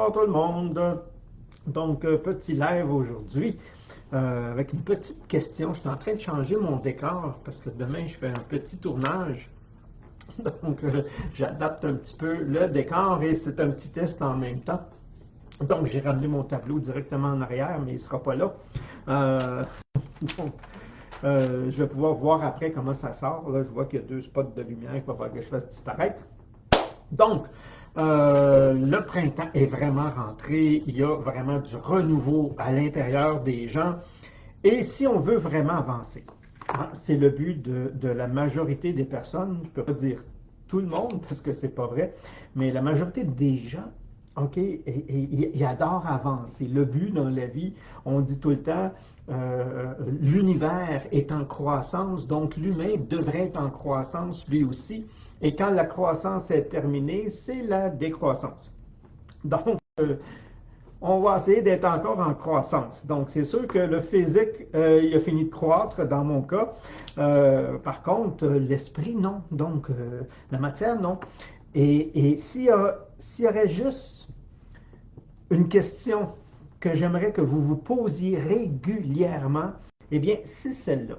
Bonsoir tout le monde. Donc, petit live aujourd'hui avec une petite question. Je suis en train de changer mon décor parce que demain, je fais un petit tournage. Donc, j'adapte un petit peu le décor et c'est un petit test en même temps. Donc, j'ai ramené mon tableau directement en arrière, mais il ne sera pas là. Donc, je vais pouvoir voir après comment ça sort. Là, je vois qu'il y a 2 spots de lumière qu'il va falloir que je fasse disparaître. Donc, le printemps est vraiment rentré. Il y a vraiment du renouveau à l'intérieur des gens. Et si on veut vraiment avancer, hein, c'est le but de la majorité des personnes, je ne peux pas dire tout le monde parce que c'est pas vrai, mais la majorité des gens, OK, ils adorent avancer. Le but dans la vie, on dit tout le temps, l'univers est en croissance, donc l'humain devrait être en croissance lui aussi. Et quand la croissance est terminée, c'est la décroissance. Donc, on va essayer d'être encore en croissance. Donc, c'est sûr que le physique, il a fini de croître dans mon cas. Par contre, l'esprit, non. Donc, la matière, non. Et s'il y aurait juste une question que j'aimerais que vous vous posiez régulièrement, eh bien, c'est celle-là.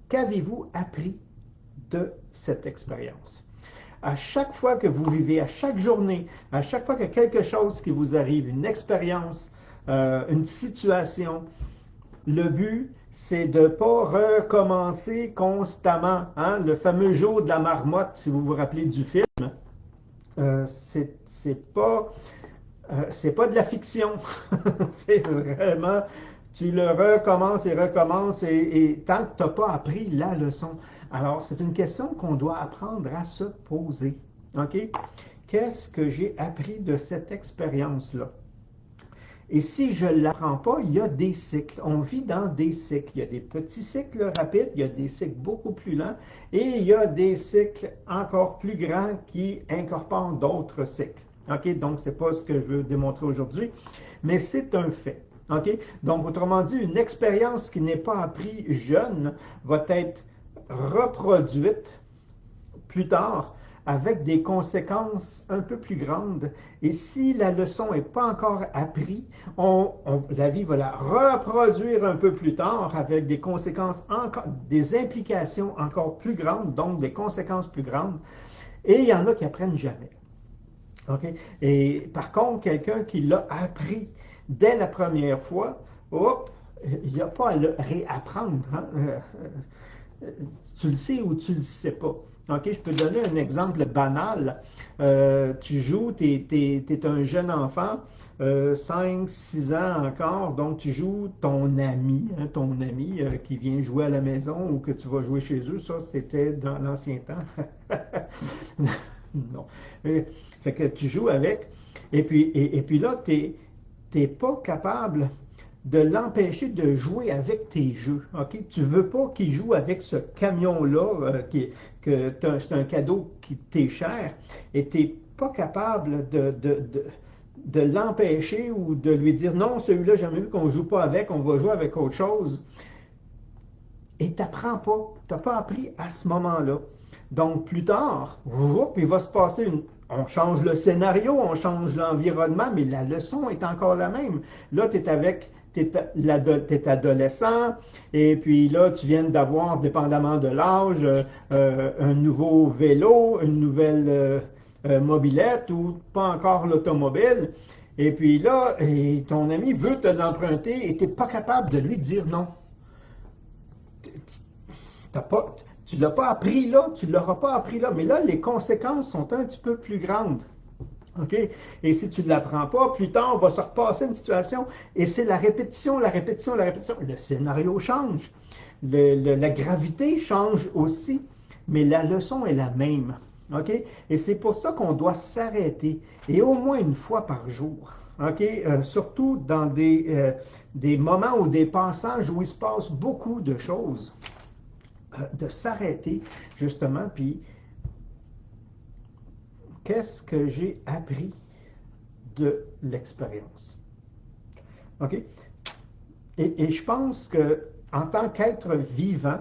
Qu'avez-vous appris de cette expérience? À chaque fois que vous vivez, à chaque journée, à chaque fois qu'il y a quelque chose qui vous arrive, une expérience, une situation, le but, c'est de ne pas recommencer constamment. Hein? Le fameux jour de la marmotte, si vous vous rappelez du film, c'est pas de la fiction. C'est vraiment, tu le recommences et recommences et tant que tu n'as pas appris la leçon. Alors, c'est une question qu'on doit apprendre à se poser. OK? Qu'est-ce que j'ai appris de cette expérience-là? Et si je ne l'apprends pas, il y a des cycles. On vit dans des cycles. Il y a des petits cycles rapides, il y a des cycles beaucoup plus lents, et il y a des cycles encore plus grands qui incorporent d'autres cycles. OK? Donc, ce n'est pas ce que je veux démontrer aujourd'hui, mais c'est un fait. OK? Donc, autrement dit, une expérience qui n'est pas apprise jeune va être reproduite plus tard avec des conséquences un peu plus grandes. Et si la leçon n'est pas encore apprise, la vie va la reproduire un peu plus tard avec des conséquences encore, des implications encore plus grandes, donc des conséquences plus grandes. Et il y en a qui apprennent jamais. Okay? Et par contre, quelqu'un qui l'a appris dès la première fois, hop, il n'y a pas à le réapprendre. Hein? Tu le sais ou tu ne le sais pas. OK, je peux donner un exemple banal. Tu joues, tu es un jeune enfant, 5, 6 ans encore, donc tu joues ton ami, hein, qui vient jouer à la maison ou que tu vas jouer chez eux. Ça, c'était dans l'ancien temps. Non. Fait que tu joues avec, et puis là, tu n'es pas capable de l'empêcher de jouer avec tes jeux. Okay? Tu ne veux pas qu'il joue avec ce camion-là, que c'est un cadeau qui t'est cher, et tu n'es pas capable de l'empêcher ou de lui dire non, celui-là, j'aime mieux qu'on ne joue pas avec, on va jouer avec autre chose. Et tu n'apprends pas. Tu n'as pas appris à ce moment-là. Donc, plus tard, il va se passer on change le scénario, on change l'environnement, mais la leçon est encore la même. Là, tu es adolescent, et puis là, tu viens d'avoir, dépendamment de l'âge, un nouveau vélo, une nouvelle mobilette ou pas encore l'automobile. Et puis là, ton ami veut te l'emprunter et tu n'es pas capable de lui dire non. Tu ne l'as pas appris là, tu ne l'auras pas appris là, mais là, les conséquences sont un petit peu plus grandes. OK? Et si tu ne l'apprends pas, plus tard, on va se repasser une situation et c'est la répétition, la répétition, la répétition. Le scénario change, la gravité change aussi, mais la leçon est la même. OK? Et c'est pour ça qu'on doit s'arrêter, et au moins une fois par jour. OK? Surtout dans des moments ou des passages où il se passe beaucoup de choses. De s'arrêter, justement, puis qu'est-ce que j'ai appris de l'expérience? OK? Et je pense que en tant qu'être vivant,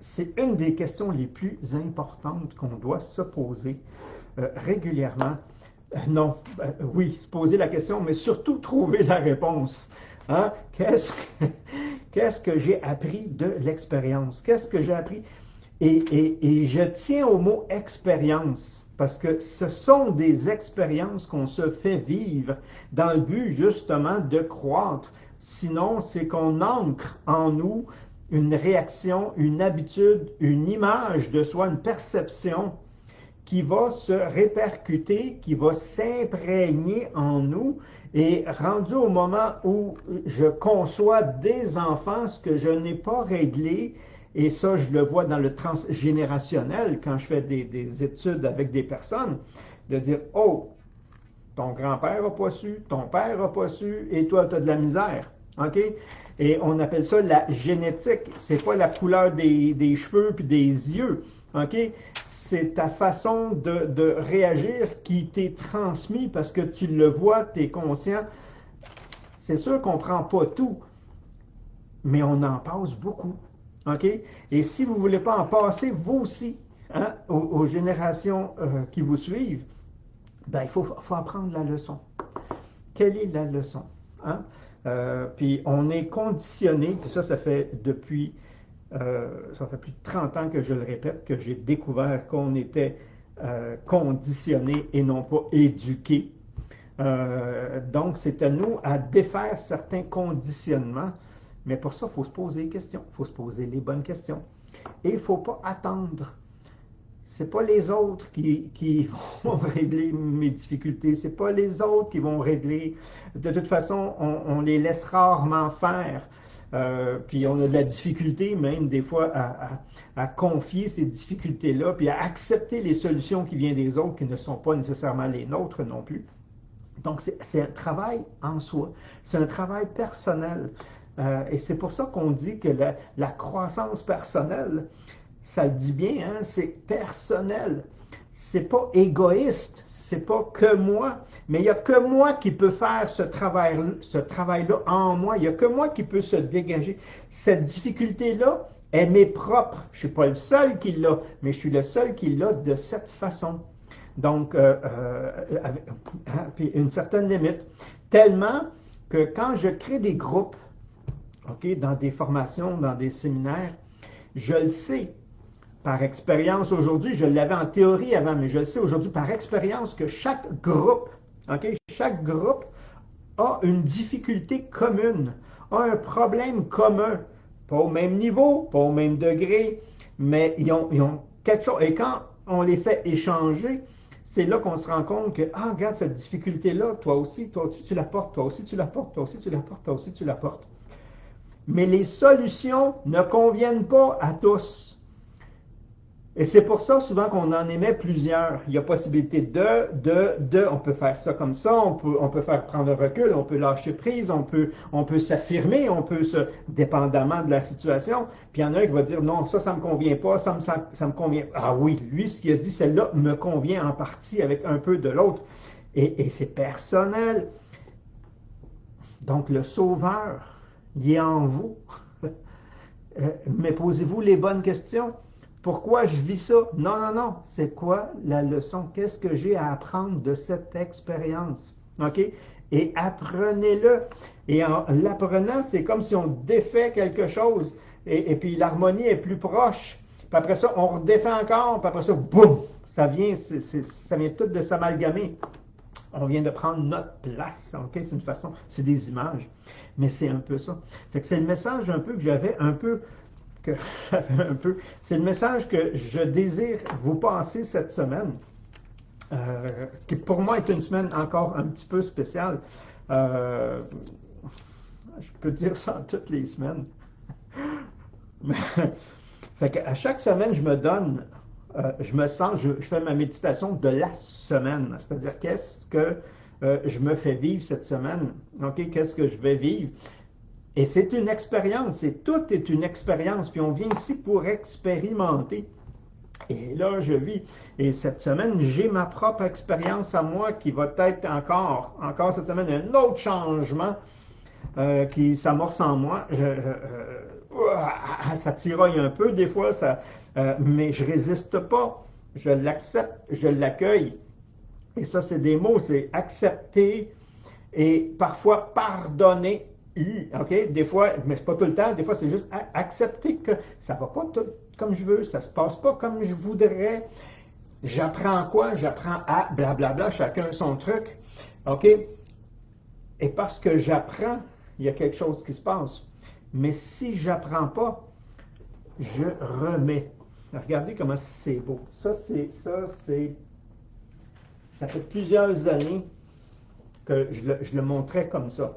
c'est une des questions les plus importantes qu'on doit se poser régulièrement. Non, oui, se poser la question, mais surtout trouver la réponse. Hein? Qu'est-ce que j'ai appris de l'expérience? Qu'est-ce que j'ai appris? Et je tiens au mot expérience, parce que ce sont des expériences qu'on se fait vivre dans le but justement de croître. Sinon, c'est qu'on ancre en nous une réaction, une habitude, une image de soi, une perception qui va se répercuter, qui va s'imprégner en nous. Et rendu au moment où je conçois des enfants, ce que je n'ai pas réglé, et ça je le vois dans le transgénérationnel, quand je fais des études avec des personnes, de dire, oh, ton grand-père n'a pas su, ton père n'a pas su, et toi, tu as de la misère. OK? Et on appelle ça la génétique. C'est pas la couleur des cheveux puis des yeux. OK? C'est ta façon de réagir qui t'est transmis parce que tu le vois, tu es conscient. C'est sûr qu'on ne prend pas tout, mais on en passe beaucoup. OK? Et si vous ne voulez pas en passer, vous aussi, hein, aux générations qui vous suivent, ben, il faut apprendre la leçon. Quelle est la leçon? Hein? Puis on est conditionné, puis ça fait depuis, ça fait plus de 30 ans que je le répète, que j'ai découvert qu'on était conditionné et non pas éduqué. Donc c'est à nous à défaire certains conditionnements, mais pour ça, il faut se poser des questions, il faut se poser les bonnes questions. Et il ne faut pas attendre. C'est pas les autres qui vont régler mes difficultés, c'est pas les autres qui vont régler. De toute façon, on les laisse rarement faire. Puis on a de la difficulté même des fois à confier ces difficultés-là, puis à accepter les solutions qui viennent des autres qui ne sont pas nécessairement les nôtres non plus. Donc c'est un travail en soi, c'est un travail personnel. Et c'est pour ça qu'on dit que la croissance personnelle, ça le dit bien, hein, c'est personnel. C'est pas égoïste, c'est pas que moi, mais il n'y a que moi qui peut faire ce travail-là en moi. Il n'y a que moi qui peut se dégager. Cette difficulté-là, elle m'est propre. Je ne suis pas le seul qui l'a, mais je suis le seul qui l'a de cette façon. Donc, avec puis une certaine limite. Tellement que quand je crée des groupes, OK, dans des formations, dans des séminaires, je le sais par expérience aujourd'hui, je l'avais en théorie avant, mais je le sais aujourd'hui par expérience que chaque groupe, OK, chaque groupe a une difficulté commune, a un problème commun, pas au même niveau, pas au même degré, mais ils ont quelque chose. Et quand on les fait échanger, c'est là qu'on se rend compte que, ah, regarde cette difficulté-là, toi aussi tu la portes, toi aussi tu la portes, toi aussi tu la portes, toi aussi tu la portes. Mais les solutions ne conviennent pas à tous. Et c'est pour ça souvent qu'on en émet plusieurs. Il y a possibilité on peut faire ça comme ça, on peut faire prendre un recul, on peut lâcher prise, on peut s'affirmer, dépendamment de la situation. Puis il y en a un qui va dire non, ça me convient pas, ça me convient. Ah oui, lui, ce qu'il a dit, celle-là me convient en partie avec un peu de l'autre. Et c'est personnel. Donc le sauveur, il est en vous. Mais posez-vous les bonnes questions. Pourquoi je vis ça? Non, non, non. C'est quoi la leçon? Qu'est-ce que j'ai à apprendre de cette expérience? OK? Et apprenez-le. Et en l'apprenant, c'est comme si on défait quelque chose. Et puis l'harmonie est plus proche. Puis après ça, on redéfait encore. Puis après ça, boum! Ça vient tout de s'amalgamer. On vient de prendre notre place. OK? C'est une façon, c'est des images. Mais c'est un peu ça. Fait que c'est le message un peu que j'avais c'est le message que je désire vous passer cette semaine, qui pour moi est une semaine encore un petit peu spéciale. Je peux dire ça toutes les semaines. Mais, fait qu'à chaque semaine, je me donne, je me sens, je fais ma méditation de la semaine, c'est-à-dire qu'est-ce que je me fais vivre cette semaine, ok, qu'est-ce que je vais vivre. Et c'est une expérience, et tout est une expérience, puis on vient ici pour expérimenter. Et là, je vis. Et cette semaine, j'ai ma propre expérience à moi qui va être encore cette semaine, un autre changement qui s'amorce en moi. Ça tiraille un peu des fois, mais je résiste pas. Je l'accepte, je l'accueille. Et ça, c'est des mots, c'est accepter et parfois pardonner. OK? Des fois, mais c'est pas tout le temps, des fois, c'est juste accepter que ça va pas tout comme je veux, ça se passe pas comme je voudrais. J'apprends quoi? J'apprends à blablabla, chacun son truc. OK? Et parce que j'apprends, il y a quelque chose qui se passe. Mais si j'apprends pas, je remets. Regardez comment c'est beau. Ça fait plusieurs années que je le montrais comme ça.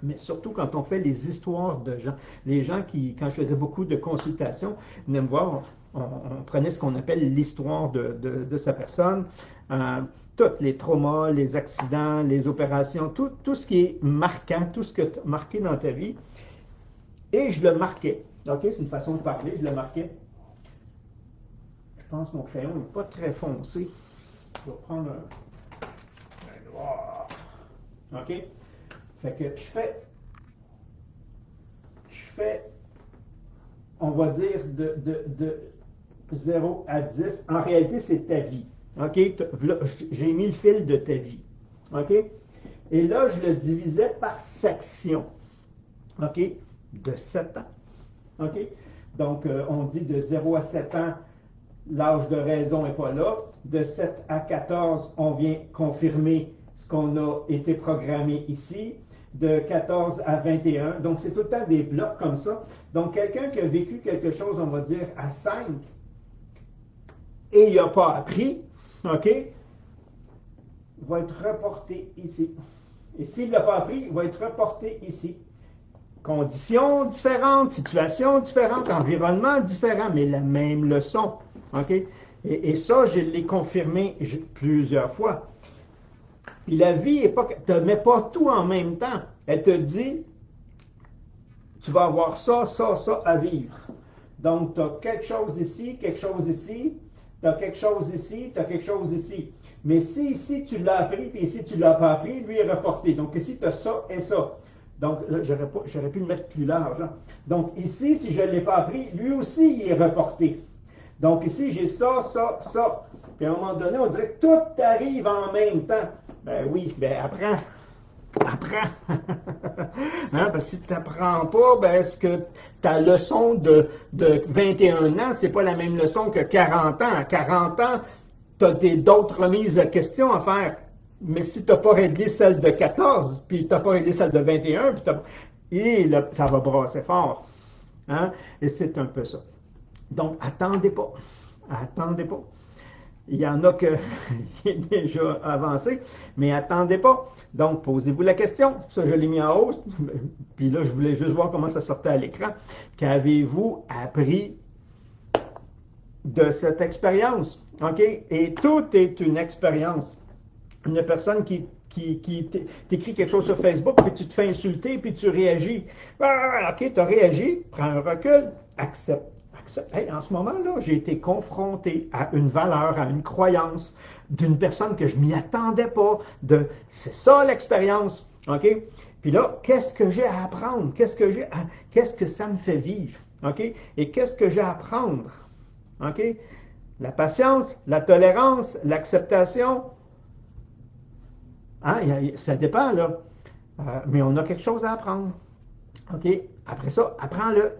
Mais surtout quand on fait les histoires de gens. Les gens qui, quand je faisais beaucoup de consultations, venaient me voir, on prenait ce qu'on appelle l'histoire de sa personne. Tous les traumas, les accidents, les opérations, tout ce qui est marquant, tout ce que tu as marqué dans ta vie. Et je le marquais. OK, c'est une façon de parler, je le marquais. Je pense que mon crayon n'est pas très foncé. Je vais prendre un noir. OK? Fait que je fais, on va dire, de 0 à 10. En réalité, c'est ta vie. OK? J'ai mis le fil de ta vie. OK? Et là, je le divisais par section. OK? De 7 ans. OK? Donc, on dit de 0 à 7 ans, l'âge de raison n'est pas là. De 7 à 14, on vient confirmer ce qu'on a été programmé ici. De 14 à 21. Donc, c'est tout le temps des blocs comme ça. Donc, quelqu'un qui a vécu quelque chose, on va dire, à 5, et il n'a pas appris, OK, va être reporté ici. Et s'il ne l'a pas appris, il va être reporté ici. Conditions différentes, situations différentes, environnement différent, mais la même leçon. OK? Et ça, je l'ai confirmé plusieurs fois. Puis la vie ne te met pas tout en même temps. Elle te dit, tu vas avoir ça, ça, ça à vivre. Donc, tu as quelque chose ici, quelque chose ici, tu as quelque chose ici, tu as quelque chose ici. Mais si ici tu l'as appris, puis ici tu ne l'as pas appris, lui est reporté. Donc ici, tu as ça et ça. Donc, j'aurais pu le mettre plus large. Hein. Donc ici, si je ne l'ai pas appris, lui aussi, il est reporté. Donc ici, j'ai ça, ça, ça. Puis à un moment donné, on dirait que tout arrive en même temps. Ben oui, ben apprends. Apprends. Hein, parce que si tu n'apprends pas, ben, est-ce que ta leçon de 21 ans, c'est pas la même leçon que 40 ans? À 40 ans, tu as d'autres remises de questions à faire. Mais si tu n'as pas réglé celle de 14, puis tu n'as pas réglé celle de 21, et là, ça va brasser fort. Hein? Et c'est un peu ça. Donc, attendez pas. Attendez pas. Il y en a qui est déjà avancé, mais attendez pas. Donc, posez-vous la question. Ça, je l'ai mis en hausse. Puis là, je voulais juste voir comment ça sortait à l'écran. Qu'avez-vous appris de cette expérience? OK? Et tout est une expérience. Une personne qui t'écrit quelque chose sur Facebook, puis tu te fais insulter, puis tu réagis. Ah, OK, tu as réagi, prends un recul, accepte. Hey, en ce moment-là, j'ai été confronté à une valeur, à une croyance d'une personne que je m'y attendais pas. C'est ça l'expérience. OK? Puis là, qu'est-ce que j'ai à apprendre? Qu'est-ce que ça me fait vivre? OK? Et qu'est-ce que j'ai à apprendre? OK? La patience, la tolérance, l'acceptation. Hein? Ça dépend, là. Mais on a quelque chose à apprendre. OK? Après ça, apprends-le.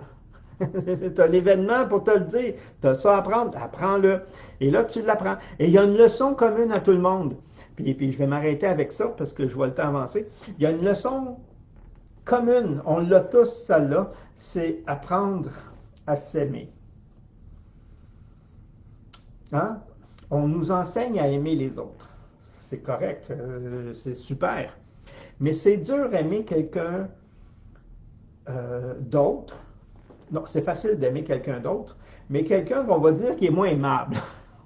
Tu as l'événement pour te le dire. Tu as ça à apprendre, apprends-le. Et là, tu l'apprends. Et il y a une leçon commune à tout le monde. Puis je vais m'arrêter avec ça parce que je vois le temps avancer. Il y a une leçon commune. On l'a tous, celle-là. C'est apprendre à s'aimer. Hein? On nous enseigne à aimer les autres. C'est correct. C'est super. Mais c'est dur d'aimer quelqu'un d'autre. Non, c'est facile d'aimer quelqu'un d'autre, mais quelqu'un qu'on va dire qui est moins aimable.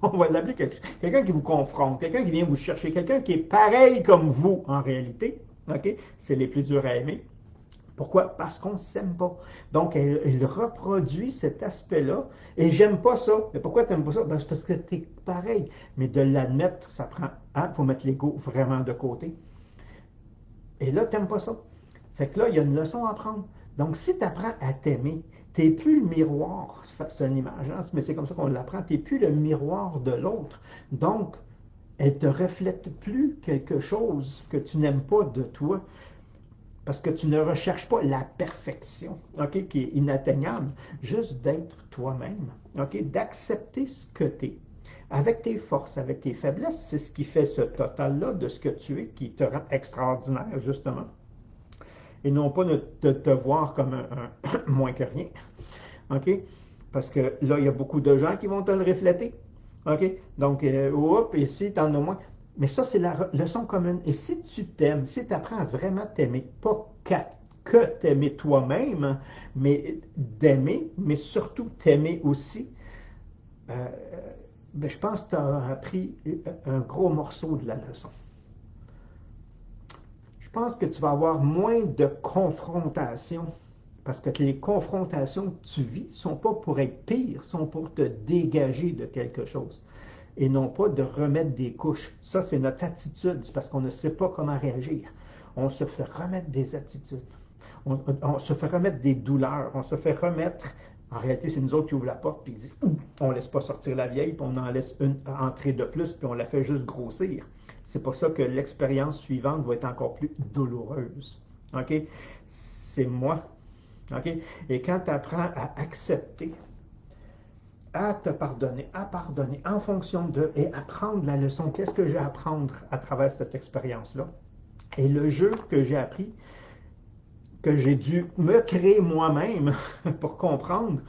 On va l'appeler quelqu'un qui vous confronte, quelqu'un qui vient vous chercher, quelqu'un qui est pareil comme vous en réalité. OK? C'est les plus durs à aimer. Pourquoi? Parce qu'on ne s'aime pas. Donc, il reproduit cet aspect-là. Et j'aime pas ça. Mais pourquoi tu n'aimes pas ça? Ben, c'est parce que tu es pareil. Mais de l'admettre, ça prend. Il faut mettre l'ego vraiment de côté. Et là, tu n'aimes pas ça. Fait que là, il y a une leçon à apprendre. Donc, si tu apprends à t'aimer, tu n'es plus le miroir, c'est une image, hein, mais c'est comme ça qu'on l'apprend, tu n'es plus le miroir de l'autre. Donc, elle ne te reflète plus quelque chose que tu n'aimes pas de toi, parce que tu ne recherches pas la perfection, ok, qui est inatteignable, juste d'être toi-même, ok, d'accepter ce que tu es, avec tes forces, avec tes faiblesses. C'est ce qui fait ce total-là de ce que tu es, qui te rend extraordinaire, justement. Et non pas de te voir comme un moins que rien. OK? Parce que là, il y a beaucoup de gens qui vont te le refléter. OK? Donc, et si tu en as moins. Mais ça, c'est la leçon commune. Et si tu t'aimes, si tu apprends à vraiment t'aimer, pas que t'aimer toi-même, mais d'aimer, mais surtout t'aimer aussi, euh, ben, je pense que tu as appris un gros morceau de la leçon. Je pense que tu vas avoir moins de confrontations parce que les confrontations que tu vis ne sont pas pour être pires, sont pour te dégager de quelque chose et non pas de remettre des couches. Ça, c'est notre attitude, c'est parce qu'on ne sait pas comment réagir. On se fait remettre des attitudes, on se fait remettre des douleurs, on se fait remettre. En réalité, c'est nous autres qui ouvrent la porte puis dit, on ne laisse pas sortir la vieille, puis on en laisse une entrée de plus, puis on la fait juste grossir. C'est pour ça que l'expérience suivante va être encore plus douloureuse. OK? C'est moi. OK? Et quand tu apprends à accepter, à te pardonner en fonction de, et apprendre la leçon, qu'est-ce que j'ai à apprendre à travers cette expérience-là? Et le jeu que j'ai appris, que j'ai dû me créer moi-même pour comprendre,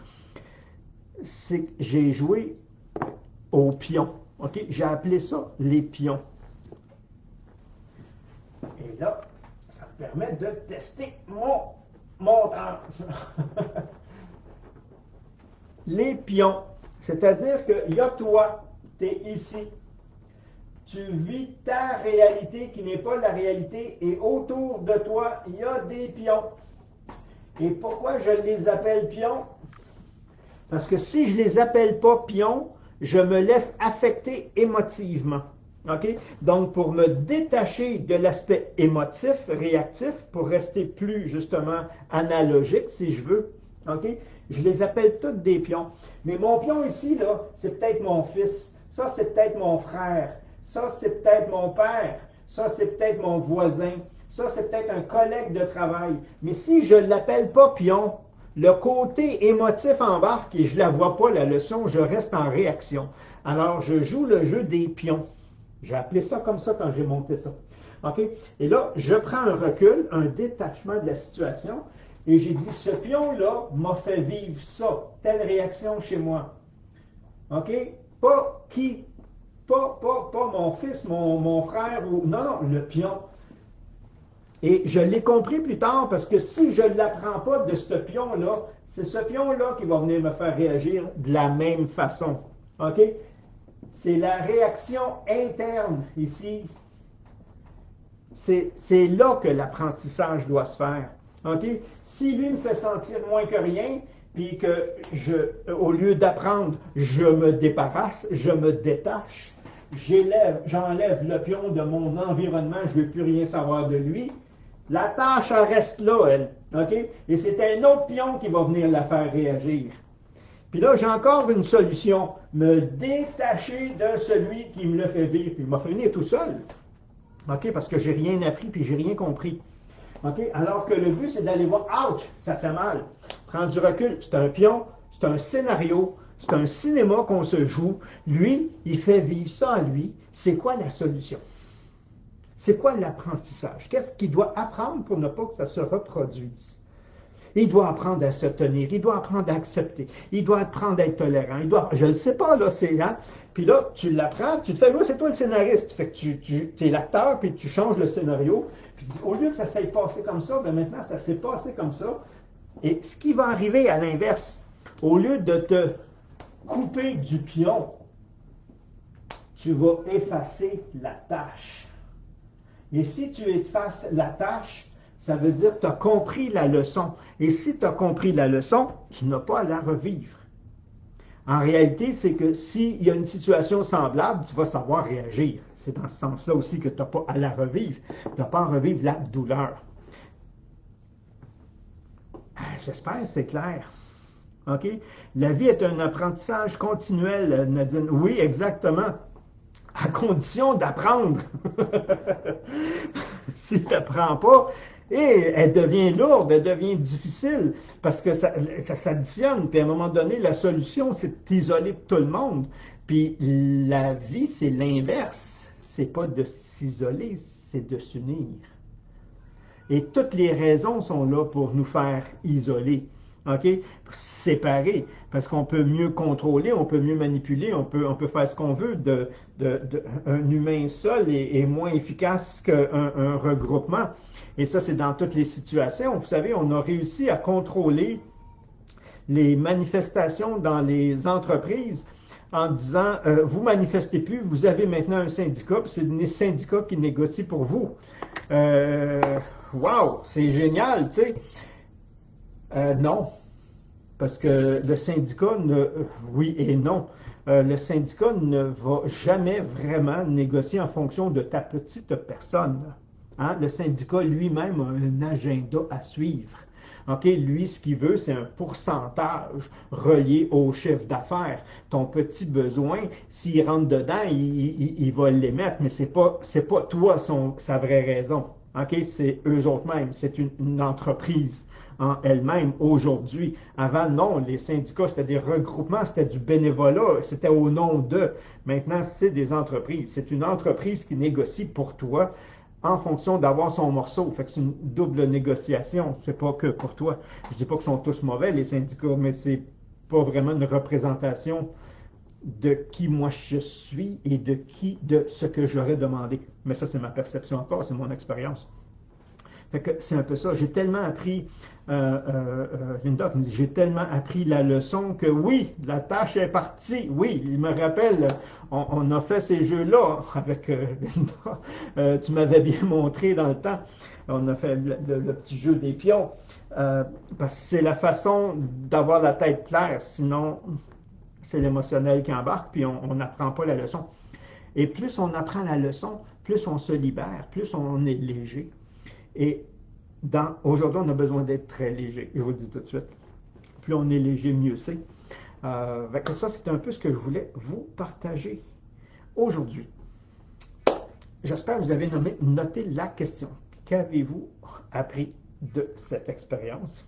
c'est que j'ai joué aux pions. OK? J'ai appelé ça les pions. Et là, ça me permet de tester mon montage. Les pions, c'est-à-dire qu'il y a toi, tu es ici, tu vis ta réalité qui n'est pas la réalité et autour de toi, il y a des pions. Et pourquoi je les appelle pions? Parce que si je ne les appelle pas pions, je me laisse affecter émotivement. Okay? Donc, pour me détacher de l'aspect émotif, réactif, pour rester plus justement analogique, si je veux, okay? Je les appelle toutes des pions. Mais mon pion ici, là, c'est peut-être mon fils. Ça, c'est peut-être mon frère. Ça, c'est peut-être mon père. Ça, c'est peut-être mon voisin. Ça, c'est peut-être un collègue de travail. Mais si je ne l'appelle pas pion, le côté émotif embarque et je ne la vois pas, la leçon, je reste en réaction. Alors, je joue le jeu des pions. J'ai appelé ça comme ça quand j'ai monté ça. OK? Et là, je prends un recul, un détachement de la situation, et j'ai dit, ce pion-là m'a fait vivre ça, telle réaction chez moi. OK? Pas qui, pas mon fils, mon frère, ou non, non, le pion. Et je l'ai compris plus tard parce que si je ne l'apprends pas de ce pion-là, c'est ce pion-là qui va venir me faire réagir de la même façon. OK? C'est la réaction interne ici. C'est là que l'apprentissage doit se faire. OK? Si lui me fait sentir moins que rien, puis que au lieu d'apprendre, je me débarrasse, je me détache, j'enlève le pion de mon environnement, je ne veux plus rien savoir de lui, la tâche elle reste là, elle. OK? Et c'est un autre pion qui va venir la faire réagir. Puis là, j'ai encore une solution. Me détacher de celui qui me le fait vivre. Puis il m'a fait venir tout seul. OK? Parce que j'ai rien appris puis j'ai rien compris. OK? Alors que le but, c'est d'aller voir, ouch, ça fait mal. Prendre du recul. C'est un pion, c'est un scénario, c'est un cinéma qu'on se joue. Lui, il fait vivre ça à lui. C'est quoi la solution? C'est quoi l'apprentissage? Qu'est-ce qu'il doit apprendre pour ne pas que ça se reproduise? Il doit apprendre à se tenir, il doit apprendre à accepter, il doit apprendre à être tolérant, je ne le sais pas, là, c'est là. Puis là, tu l'apprends, tu te fais, moi, c'est toi le scénariste. Fait que tu es l'acteur, puis tu changes le scénario. Puis au lieu que ça s'est passé comme ça, ben maintenant, ça s'est passé comme ça. Et ce qui va arriver à l'inverse, au lieu de te couper du pion, tu vas effacer la tâche. Et si tu effaces la tâche, ça veut dire que tu as compris la leçon. Et si tu as compris la leçon, tu n'as pas à la revivre. En réalité, c'est que s'il y a une situation semblable, tu vas savoir réagir. C'est dans ce sens-là aussi que tu n'as pas à la revivre. Tu n'as pas à revivre la douleur. J'espère que c'est clair. OK? La vie est un apprentissage continuel, Nadine. Oui, exactement. à condition d'apprendre. Si tu n'apprends pas, et elle devient lourde, elle devient difficile, parce que ça s'additionne, puis à un moment donné, la solution, c'est de t'isoler de tout le monde. Puis la vie, c'est l'inverse. C'est pas de s'isoler, c'est de s'unir. Et toutes les raisons sont là pour nous faire isoler. OK? Séparer. Parce qu'on peut mieux contrôler, on peut mieux manipuler, on peut faire ce qu'on veut. Un humain seul est moins efficace qu'un regroupement. Et ça, c'est dans toutes les situations. Vous savez, on a réussi à contrôler les manifestations dans les entreprises en disant vous manifestez plus, vous avez maintenant un syndicat, puis c'est les syndicats qui négocient pour vous. Wow, c'est génial, tu sais. Non, parce que le syndicat oui et non. Le syndicat ne va jamais vraiment négocier en fonction de ta petite personne. Hein? Le syndicat lui-même a un agenda à suivre. OK, lui, ce qu'il veut, c'est un pourcentage relié au chiffre d'affaires. Ton petit besoin, s'il rentre dedans, il va l'émettre, mais c'est pas toi sa vraie raison. OK, c'est eux autres mêmes. C'est une entreprise en elle-même aujourd'hui. Avant, non, les syndicats, c'était des regroupements, c'était du bénévolat, c'était au nom d'eux. Maintenant, c'est des entreprises. C'est une entreprise qui négocie pour toi en fonction d'avoir son morceau. Fait que c'est une double négociation. C'est pas que pour toi. Je dis pas qu'ils sont tous mauvais, les syndicats, mais c'est pas vraiment une représentation de qui moi je suis et de ce que j'aurais demandé. Mais ça, c'est ma perception encore, c'est mon expérience. Fait que c'est un peu ça. J'ai tellement appris, Linda j'ai tellement appris la leçon que oui, la tâche est partie. Oui, il me rappelle, on a fait ces jeux-là avec Linda. Tu m'avais bien montré dans le temps. On a fait le petit jeu des pions. Parce que c'est la façon d'avoir la tête claire. Sinon, c'est l'émotionnel qui embarque, puis on n'apprend pas la leçon. Et plus on apprend la leçon, plus on se libère, plus on est léger. Et aujourd'hui, on a besoin d'être très léger. Je vous le dis tout de suite. Plus on est léger, mieux c'est. Ça, c'est un peu ce que je voulais vous partager aujourd'hui. J'espère que vous avez noté la question. Qu'avez-vous appris de cette expérience?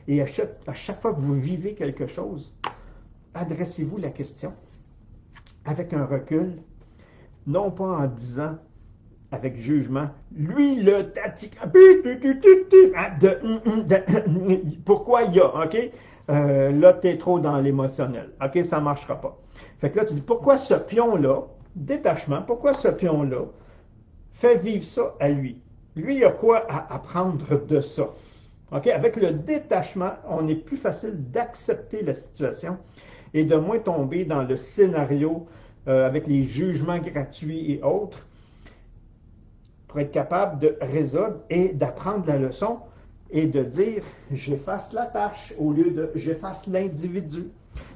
Et à chaque fois que vous vivez quelque chose, adressez-vous la question avec un recul, non pas en disant avec jugement, lui le pourquoi il y a, ok? Là, tu es trop dans l'émotionnel, ok? Ça ne marchera pas. Fait que là, tu dis, pourquoi ce pion-là, détachement, pourquoi ce pion-là fait vivre ça à lui? Lui, il a quoi à apprendre de ça? Ok? Avec le détachement, on est plus facile d'accepter la situation et de moins tomber dans le scénario avec les jugements gratuits et autres, pour être capable de résoudre et d'apprendre la leçon et de dire j'efface la tâche au lieu de j'efface l'individu.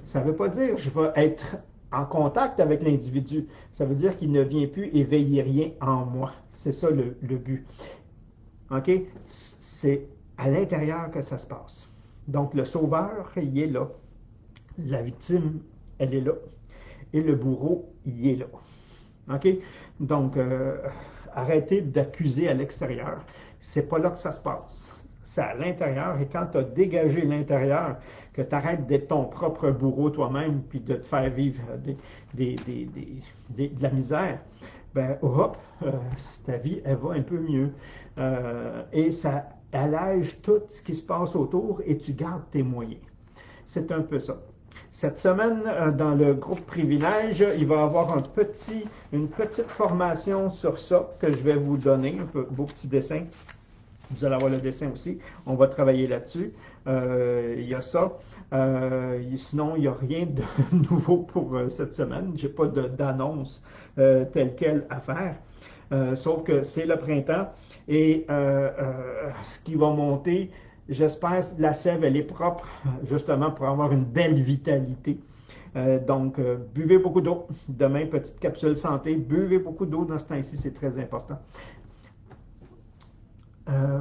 Ça ne veut pas dire je vais être en contact avec l'individu. Ça veut dire qu'il ne vient plus éveiller rien en moi. C'est ça le but. OK? C'est à l'intérieur que ça se passe. Donc le sauveur, il est là. La victime, elle est là. Et le bourreau, il est là. OK? Donc, arrêtez d'accuser à l'extérieur. C'est pas là que ça se passe. C'est à l'intérieur. Et quand tu as dégagé l'intérieur, que tu arrêtes d'être ton propre bourreau toi-même, puis de te faire vivre de la misère, ben hop, ta vie, elle va un peu mieux. Et ça allège tout ce qui se passe autour et tu gardes tes moyens. C'est un peu ça. Cette semaine, dans le groupe Privilège, il va y avoir une petite formation sur ça que je vais vous donner, un peu, beau petit dessin. Vous allez avoir le dessin aussi. On va travailler là-dessus. Il y a ça. Sinon, il n'y a rien de nouveau pour cette semaine. Je n'ai pas d'annonce telle quelle à faire. Sauf que c'est le printemps et ce qui va monter, j'espère que la sève, elle est propre, justement pour avoir une belle vitalité. Donc, buvez beaucoup d'eau. Demain, petite capsule santé. Buvez beaucoup d'eau dans ce temps-ci, c'est très important.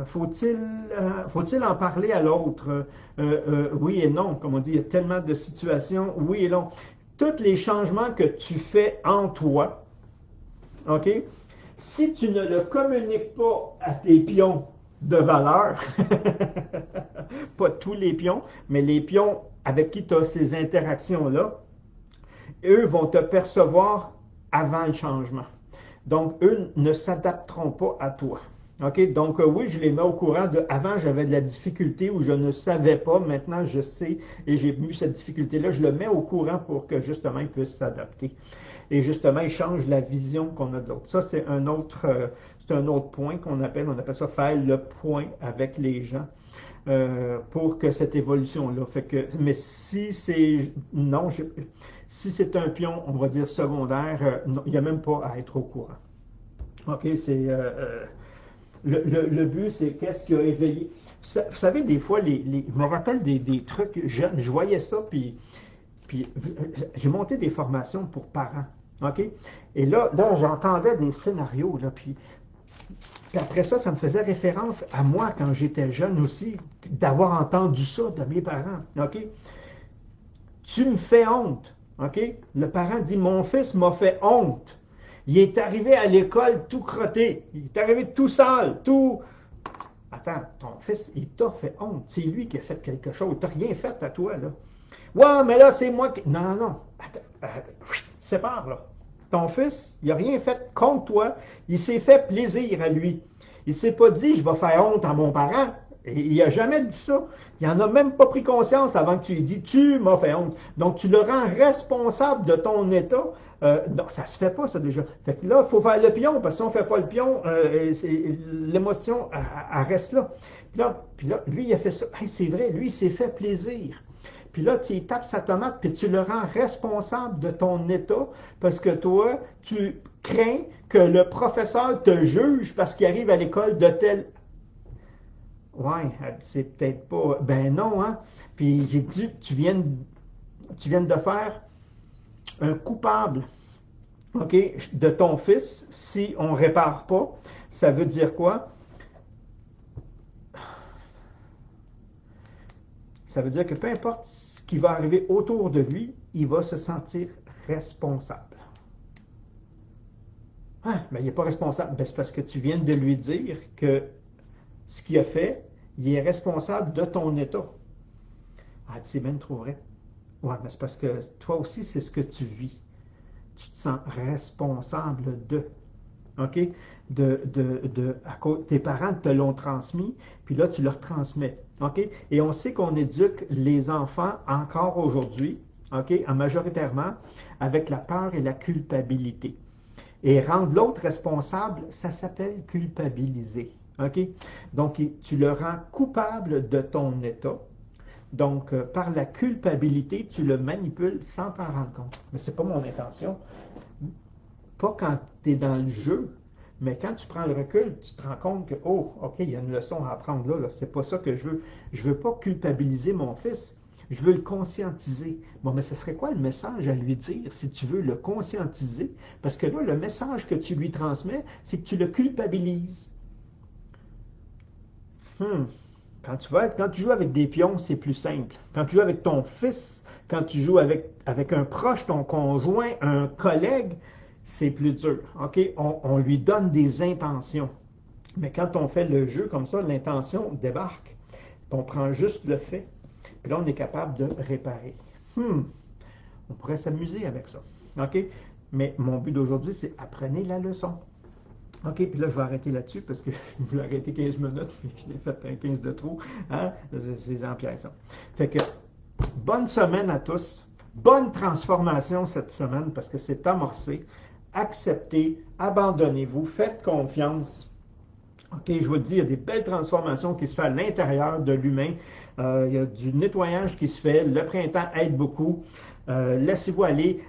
Faut-il en parler à l'autre? Oui et non. Comme on dit, il y a tellement de situations. Oui et non. Tous les changements que tu fais en toi OK? Si tu ne le communiques pas à tes pions de valeur, pas tous les pions, mais les pions avec qui tu as ces interactions-là, eux vont te percevoir avant le changement. Donc, eux ne s'adapteront pas à toi. OK? Donc, oui, je les mets au courant de avant, j'avais de la difficulté ou je ne savais pas. Maintenant, je sais et j'ai eu cette difficulté-là. Je le mets au courant pour que justement, ils puissent s'adapter. Et justement, ils changent la vision qu'on a de l'autre. Ça, c'est un autre point on appelle ça faire le point avec les gens. Pour que cette évolution-là. Fait que, mais si c'est non, si c'est un pion, on va dire secondaire, non, il n'y a même pas à être au courant. OK, c'est le but, c'est qu'est-ce qui a éveillé. Vous savez, des fois, je me rappelle des trucs jeunes, je voyais ça, puis j'ai monté des formations pour parents. OK? Et là j'entendais des scénarios, là, puis après ça, ça me faisait référence à moi quand j'étais jeune aussi, d'avoir entendu ça de mes parents. OK? Tu me fais honte. OK? Le parent dit, mon fils m'a fait honte. Il est arrivé à l'école tout crotté. Il est arrivé tout sale, tout... Attends, ton fils, il t'a fait honte. C'est lui qui a fait quelque chose. Tu n'as rien fait à toi, là. Ouais, mais là, c'est moi qui... Non, non, non. Attends, sépare, là. Ton fils, il n'a rien fait contre toi. Il s'est fait plaisir à lui. Il ne s'est pas dit, je vais faire honte à mon parent. Et il n'a jamais dit ça. Il n'en a même pas pris conscience avant que tu lui aies dit, tu m'as fait honte. Donc, tu le rends responsable de ton état. Non, ça ne se fait pas, ça, déjà. Fait que là, il faut faire le pion, parce que si on ne fait pas le pion, l'émotion, elle reste là. Puis là, lui, il a fait ça. Hey, c'est vrai, lui, il s'est fait plaisir. Puis là, tu y tapes sa tomate, puis tu le rends responsable de ton état, parce que toi, tu crains que le professeur te juge parce qu'il arrive à l'école de tel... Ouais, c'est peut-être pas... Ben non, hein? Puis j'ai dit, tu viens de faire un coupable, OK, de ton fils, si on ne répare pas. Ça veut dire quoi? Ça veut dire que peu importe ce qui va arriver autour de lui, il va se sentir responsable. Ah, mais il n'est pas responsable. Ben, c'est parce que tu viens de lui dire que ce qu'il a fait, il est responsable de ton état. Ah, c'est même trop vrai. Ouais, mais c'est parce que toi aussi, c'est ce que tu vis. Tu te sens responsable de. OK? Tes parents te l'ont transmis, puis là, tu leur transmets. OK? Et on sait qu'on éduque les enfants encore aujourd'hui, OK? Majoritairement, avec la peur et la culpabilité. Et rendre l'autre responsable, ça s'appelle culpabiliser. OK? Donc, tu le rends coupable de ton état. Donc, par la culpabilité, tu le manipules sans t'en rendre compte. Mais ce n'est pas mon intention. Pas quand tu es dans le jeu, mais quand tu prends le recul, tu te rends compte que, oh, OK, il y a une leçon à apprendre là. C'est pas ça que je veux. Je veux pas culpabiliser mon fils. Je veux le conscientiser. Bon, mais ce serait quoi le message à lui dire si tu veux le conscientiser? Parce que là, le message que tu lui transmets, c'est que tu le culpabilises. Quand tu joues avec des pions, c'est plus simple. Quand tu joues avec ton fils, quand tu joues avec un proche, ton conjoint, un collègue, c'est plus dur. OK? On lui donne des intentions. Mais quand on fait le jeu comme ça, l'intention débarque. On prend juste le fait. Puis là, on est capable de réparer. On pourrait s'amuser avec ça. OK? Mais mon but d'aujourd'hui, c'est apprenez la leçon. OK, puis là, je vais arrêter là-dessus parce que je voulais arrêter 15 minutes, puis je l'ai fait un 15 de trop. Hein? C'est Jean-Pierre, ça. Fait que, bonne semaine à tous. Bonne transformation cette semaine parce que c'est amorcé. Acceptez, abandonnez-vous, faites confiance. OK, je vous le dis, il y a des belles transformations qui se font à l'intérieur de l'humain. Il y a du nettoyage qui se fait. Le printemps aide beaucoup. Laissez-vous aller.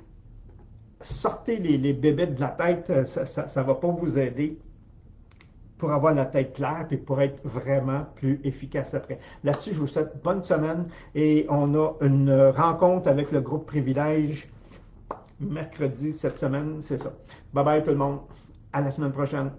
Sortez les bébés de la tête, ça ne va pas vous aider pour avoir la tête claire et pour être vraiment plus efficace après. Là-dessus, je vous souhaite bonne semaine et on a une rencontre avec le groupe Privilège mercredi cette semaine, c'est ça. Bye bye tout le monde, à la semaine prochaine.